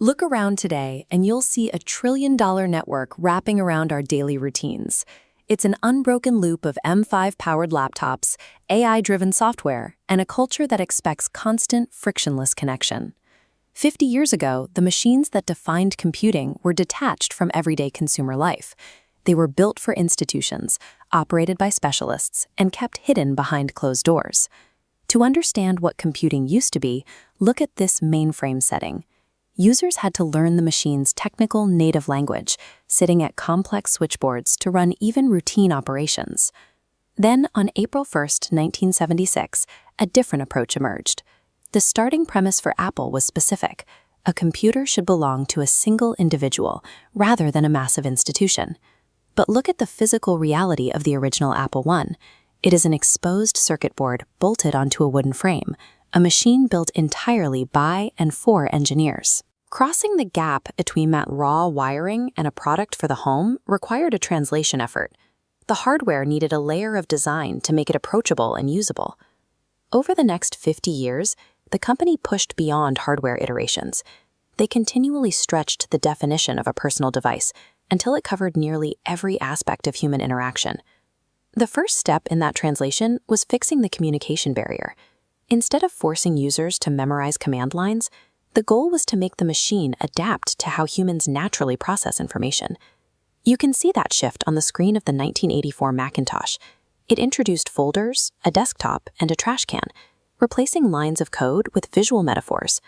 Look around today and you'll see a trillion-dollar network wrapping around our daily routines. It's an unbroken loop of M5-powered laptops, AI-driven software, and a culture that expects constant, frictionless connection. 50 years ago, the machines that defined computing were detached from everyday consumer life. They were built for institutions, operated by specialists, and kept hidden behind closed doors. To understand what computing used to be, look at this mainframe setting. Users had to learn the machine's technical native language, sitting at complex switchboards to run even routine operations. Then, on April 1, 1976, a different approach emerged. The starting premise for Apple was specific. A computer should belong to a single individual, rather than a massive institution. But look at the physical reality of the original Apple I. It is an exposed circuit board bolted onto a wooden frame, a machine built entirely by and for engineers. Crossing the gap between that raw wiring and a product for the home required a translation effort. The hardware needed a layer of design to make it approachable and usable. Over the next 50 years, the company pushed beyond hardware iterations. They continually stretched the definition of a personal device until it covered nearly every aspect of human interaction. The first step in that translation was fixing the communication barrier. Instead of forcing users to memorize command lines, the goal was to make the machine adapt to how humans naturally process information. You can see that shift on the screen of the 1984 Macintosh. It introduced folders, a desktop, and a trash can, replacing lines of code with visual metaphors.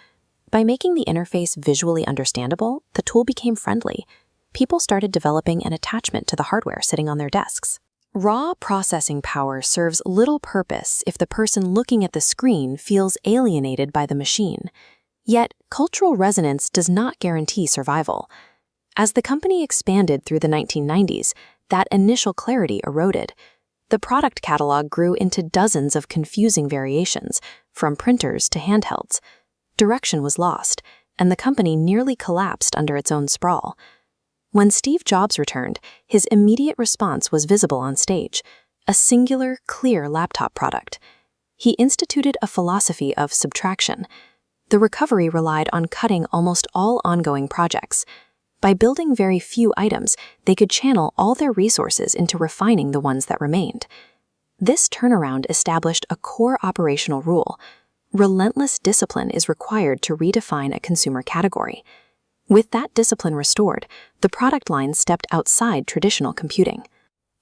By making the interface visually understandable, the tool became friendly. People started developing an attachment to the hardware sitting on their desks. Raw processing power serves little purpose if the person looking at the screen feels alienated by the machine. Yet, cultural resonance does not guarantee survival. As the company expanded through the 1990s, that initial clarity eroded. The product catalog grew into dozens of confusing variations, from printers to handhelds. Direction was lost, and the company nearly collapsed under its own sprawl. When Steve Jobs returned, his immediate response was visible on stage, a singular, clear laptop product. He instituted a philosophy of subtraction. The recovery relied on cutting almost all ongoing projects. By building very few items, they could channel all their resources into refining the ones that remained. This turnaround established a core operational rule. Relentless discipline is required to redefine a consumer category. With that discipline restored, the product line stepped outside traditional computing.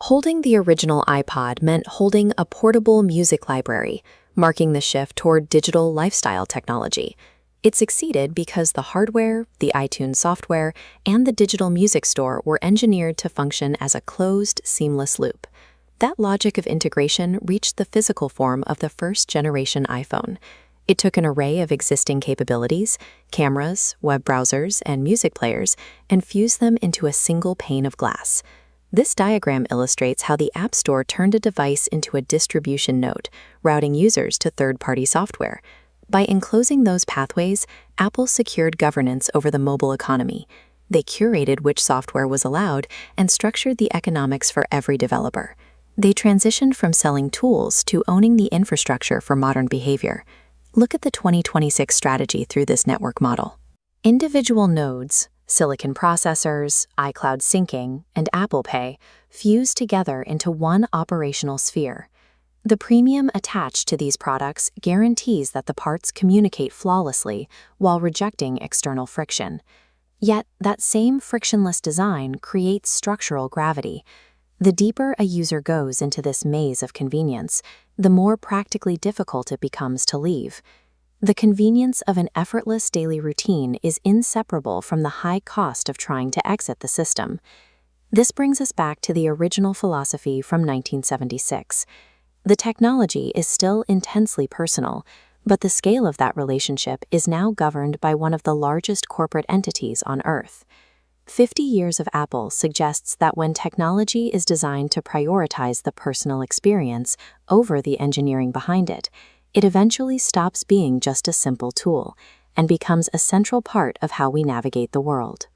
Holding the original iPod meant holding a portable music library, marking the shift toward digital lifestyle technology. It succeeded because the hardware, the iTunes software, and the digital music store were engineered to function as a closed, seamless loop. That logic of integration reached the physical form of the first-generation iPhone. It took an array of existing capabilities, cameras, web browsers, and music players, and fused them into a single pane of glass. This diagram illustrates how the App Store turned a device into a distribution node, routing users to third-party software. By enclosing those pathways, Apple secured governance over the mobile economy. They curated which software was allowed and structured the economics for every developer. They transitioned from selling tools to owning the infrastructure for modern behavior. Look at the 2026 strategy through this network model. Individual nodes, silicon processors, iCloud syncing, and Apple Pay fuse together into one operational sphere. The premium attached to these products guarantees that the parts communicate flawlessly while rejecting external friction. Yet, that same frictionless design creates structural gravity. The deeper a user goes into this maze of convenience, the more practically difficult it becomes to leave. The convenience of an effortless daily routine is inseparable from the high cost of trying to exit the system. This brings us back to the original philosophy from 1976. The technology is still intensely personal, but the scale of that relationship is now governed by one of the largest corporate entities on Earth. 50 years of Apple suggests that when technology is designed to prioritize the personal experience over the engineering behind it, it eventually stops being just a simple tool and becomes a central part of how we navigate the world.